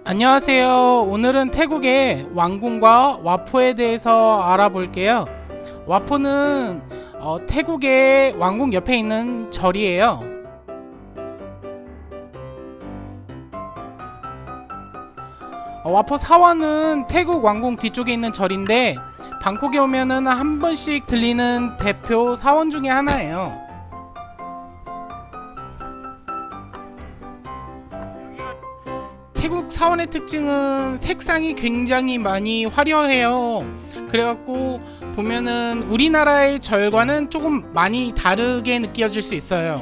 안녕하세요. 오늘은 태국의 왕궁과 와포에 대해서 알아볼게요. 와포는 태국의 왕궁 옆에 있는 절이에요. 와포 사원은 태국 왕궁 뒤쪽에 있는 절인데 방콕에 오면은 한 번씩 들리는 대표 사원 중에 하나예요. 태국 사원의 특징은 색상이 굉장히 많이 화려해요. 그래갖고 보면은 우리나라의 절과는 조금 많이 다르게 느껴질 수 있어요.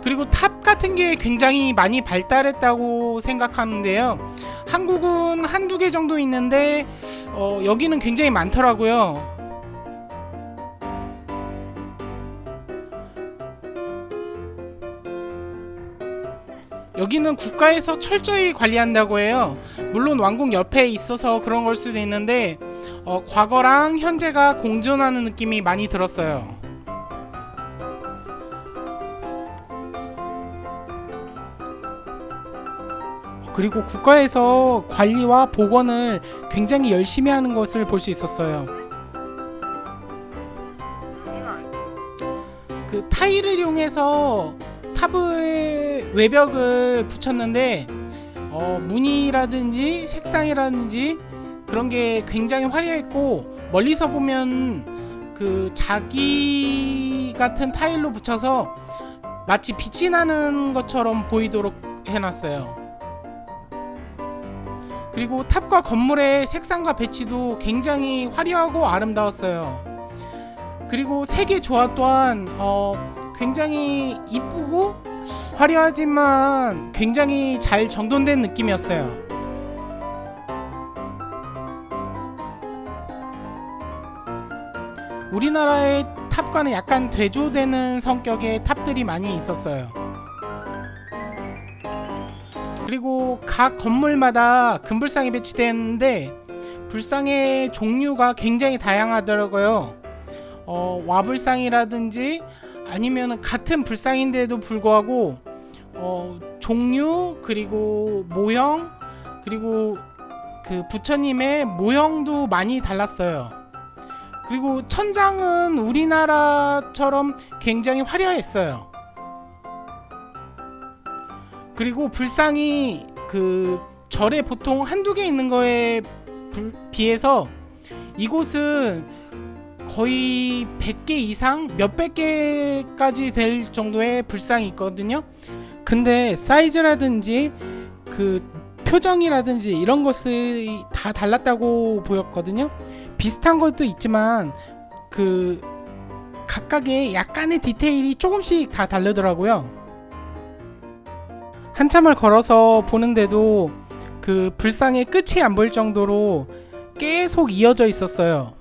그리고 탑 같은 게 굉장히 많이 발달했다고 생각하는데요. 한국은 한두 개 정도 있는데 여기는 굉장히 많더라고요. 여기는 국가에서 철저히 관리한다고 해요. 물론 왕궁 옆에 있어서 그런 걸 수도 있는데 과거랑 현재가 공존하는 느낌이 많이 들었어요. 그리고 국가에서 관리와 복원을 굉장히 열심히 하는 것을 볼 수 있었어요. 그 타일을 이용해서 탑의 외벽을 붙였는데 무늬라든지 색상이라든지 그런 게 굉장히 화려했고, 멀리서 보면 그 자기 같은 타일로 붙여서 마치 빛이 나는 것처럼 보이도록 해놨어요. 그리고 탑과 건물의 색상과 배치도 굉장히 화려하고 아름다웠어요. 그리고 색의 조화 또한 굉장히 이쁘고 화려하지만 굉장히 잘 정돈된 느낌이었어요. 우리나라의 탑과는 약간 대조되는 성격의 탑들이 많이 있었어요. 그리고 각 건물마다 금불상이 배치되어 있는데 불상의 종류가 굉장히 다양하더라고요. 와불상이라든지 아니면 같은 불상인데도 불구하고 종류, 그리고 모형, 그리고 그 부처님의 모형도 많이 달랐어요. 그리고 천장은 우리나라처럼 굉장히 화려했어요. 그리고 불상이 그 절에 보통 한두 개 있는 거에 비해서 이곳은 거의 100개 이상, 몇백 개까지 될 정도의 불상이 있거든요. 근데 사이즈라든지 그 표정이라든지 이런 것이 다 달랐다고 보였거든요. 비슷한 것도 있지만 그 각각의 약간의 디테일이 조금씩 다 다르더라고요. 한참을 걸어서 보는데도 그 불상의 끝이 안 보일 정도로 계속 이어져 있었어요.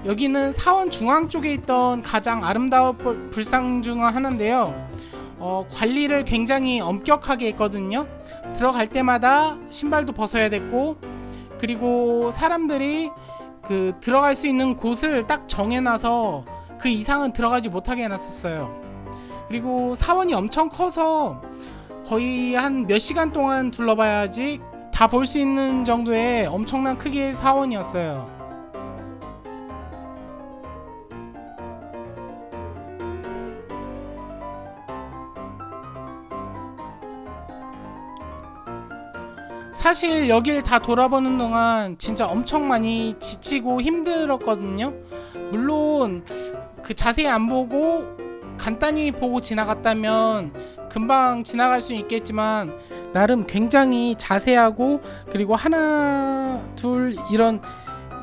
여기는 사원 중앙 쪽에 있던 가장 아름다운 불상 중 하나인데요. 관리를 굉장히 엄격하게 했거든요. 들어갈 때마다 신발도 벗어야 됐고, 그리고 사람들이 그 들어갈 수 있는 곳을 딱 정해놔서 그 이상은 들어가지 못하게 해놨었어요. 그리고 사원이 엄청 커서 거의 한 몇 시간 동안 둘러봐야지 다 볼 수 있는 정도의 엄청난 크기의 사원이었어요. 사실 여길 다 돌아보는 동안 진짜 엄청 많이 지치고 힘들었거든요. 물론 그 자세히 안 보고 간단히 보고 지나갔다면 금방 지나갈 수 있겠지만 나름 굉장히 자세하고, 그리고 하나 둘 이런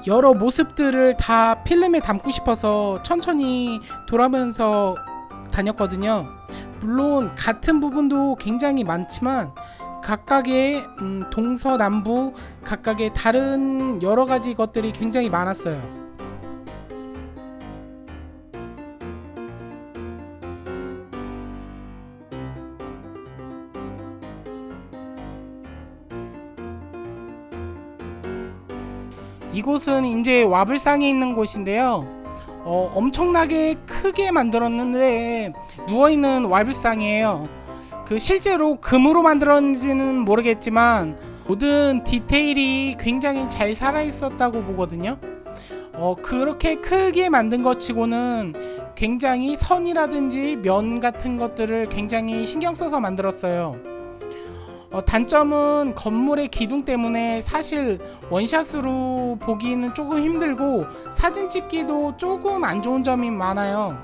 여러 모습들을 다 필름에 담고 싶어서 천천히 돌아보면서 다녔거든요. 물론 같은 부분도 굉장히 많지만 각각의 동서남북 각각의 다른 여러 가지 것들이 굉장히 많았어요. 이곳은 이제 와불상에 있는 곳인데요. 엄청나게 크게 만들었는데 누워있는 와불상이에요. 실제로 금으로 만들었는지는 모르겠지만 모든 디테일이 굉장히 잘 살아있었다고 보거든요. 그렇게 크게 만든 것 치고는 굉장히 선이라든지 면 같은 것들을 굉장히 신경 써서 만들었어요. 단점은 건물의 기둥 때문에 사실 원샷으로 보기는 조금 힘들고 사진 찍기도 조금 안 좋은 점이 많아요.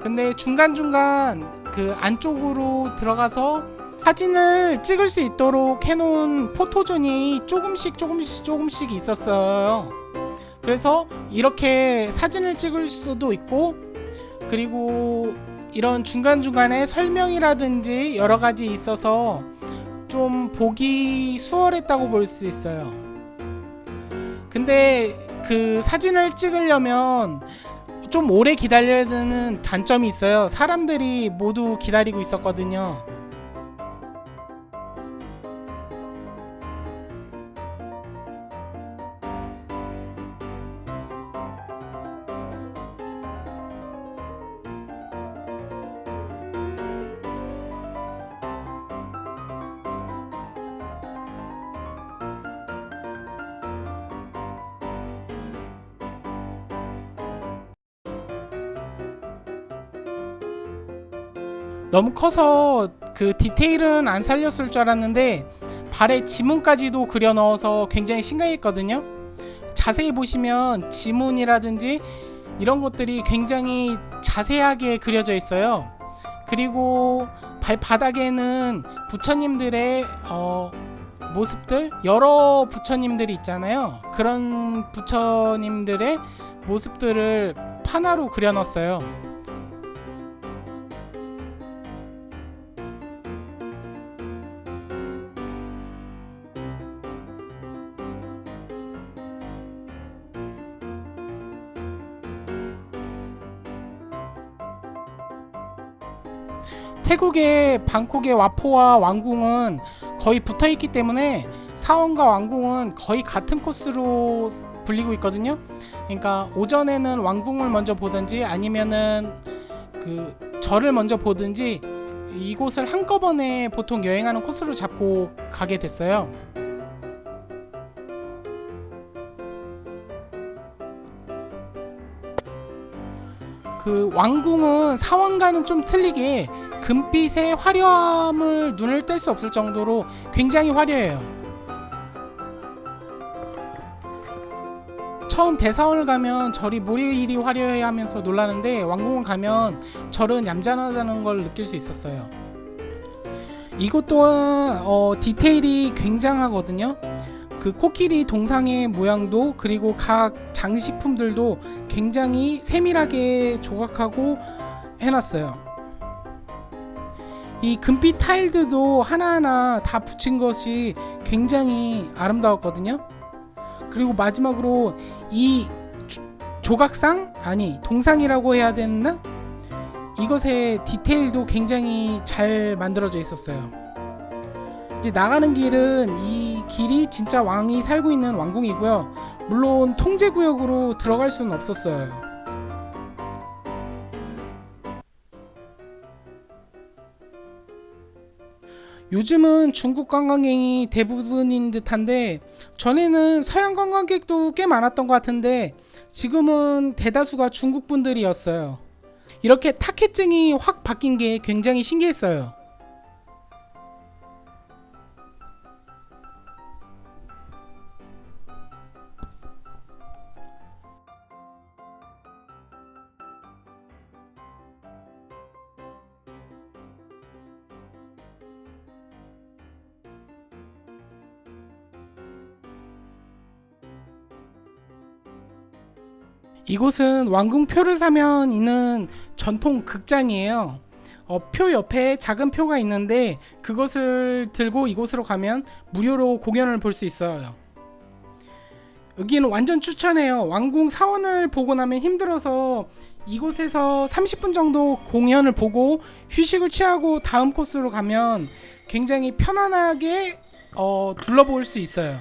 근데 중간중간 그 안쪽으로 들어가서 사진을 찍을 수 있도록 해놓은 포토존이 조금씩 있었어요. 그래서 이렇게 사진을 찍을 수도 있고, 그리고 이런 중간중간에 설명이라든지 여러가지 있어서 좀 보기 수월했다고 볼 수 있어요. 근데 그 사진을 찍으려면 좀 오래 기다려야 되는 단점이 있어요. 사람들이 모두 기다리고 있었거든요. 너무 커서 그 디테일은 안 살렸을 줄 알았는데 발에 지문까지도 그려 넣어서 굉장히 신기했거든요. 자세히 보시면 지문이라든지 이런 것들이 굉장히 자세하게 그려져 있어요. 그리고 발바닥에는 부처님들의 모습들, 여러 부처님들이 있잖아요. 그런 부처님들의 모습들을 판화로 그려 넣었어요. 태국의 방콕의 와포와 왕궁은 거의 붙어있기 때문에 사원과 왕궁은 거의 같은 코스로 불리고 있거든요. 그러니까 오전에는 왕궁을 먼저 보든지 아니면은 그 절을 먼저 보든지 이곳을 한꺼번에 보통 여행하는 코스로 잡고 가게 됐어요. 그 왕궁은 사원과는 좀 틀리게 금빛의 화려함을 눈을 뗄 수 없을 정도로 굉장히 화려해요. 처음 대사원을 가면 절이 뭐이리 화려해 하면서 놀라는데 왕궁을 가면 절은 얌전하다는 걸 느낄 수 있었어요. 이곳 또한 디테일이 굉장하거든요. 그 코끼리 동상의 모양도 그리고 각 장식품들도 굉장히 세밀하게 조각하고 해놨어요. 이 금빛 타일들도 하나하나 다 붙인 것이 굉장히 아름다웠거든요. 그리고 마지막으로 이 조각상? 아니 동상이라고 해야 되나? 이것의 디테일도 굉장히 잘 만들어져 있었어요. 이제 나가는 길은 이 길이 진짜 왕이 살고 있는 왕궁이고요. 물론 통제구역으로 들어갈 수는 없었어요. 요즘은 중국 관광객이 대부분인 듯한데 전에는 서양 관광객도 꽤 많았던 것 같은데 지금은 대다수가 중국 분들이었어요. 이렇게 타켓증이 확 바뀐 게 굉장히 신기했어요. 이곳은 왕궁표를 사면 있는 전통 극장이에요. 표 옆에 작은 표가 있는데 그것을 들고 이곳으로 가면 무료로 공연을 볼 수 있어요. 여기는 완전 추천해요. 왕궁 사원을 보고 나면 힘들어서 이곳에서 30분 정도 공연을 보고 휴식을 취하고 다음 코스로 가면 굉장히 편안하게 둘러볼 수 있어요.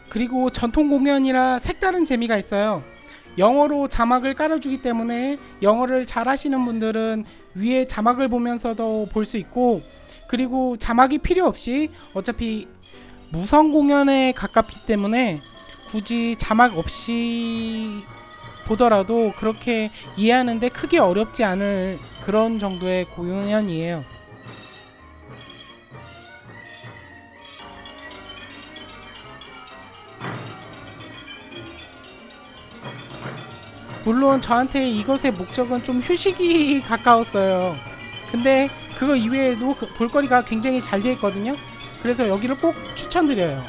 그리고 전통 공연이라 색다른 재미가 있어요. 영어로 자막을 깔아주기 때문에 영어를 잘 하시는 분들은 위에 자막을 보면서도 볼 수 있고, 그리고 자막이 필요 없이 어차피 무성 공연에 가깝기 때문에 굳이 자막 없이 보더라도 그렇게 이해하는데 크게 어렵지 않을 그런 정도의 공연이에요. 물론 저한테 이것의 목적은 좀 휴식이 가까웠어요. 근데 그거 이외에도 볼거리가 굉장히 잘 되어 있거든요. 그래서 여기를 꼭 추천드려요.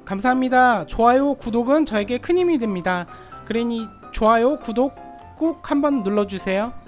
감사합니다. 좋아요, 구독은 저에게 큰 힘이 됩니다. 그러니 좋아요, 구독 꼭 한번 눌러주세요.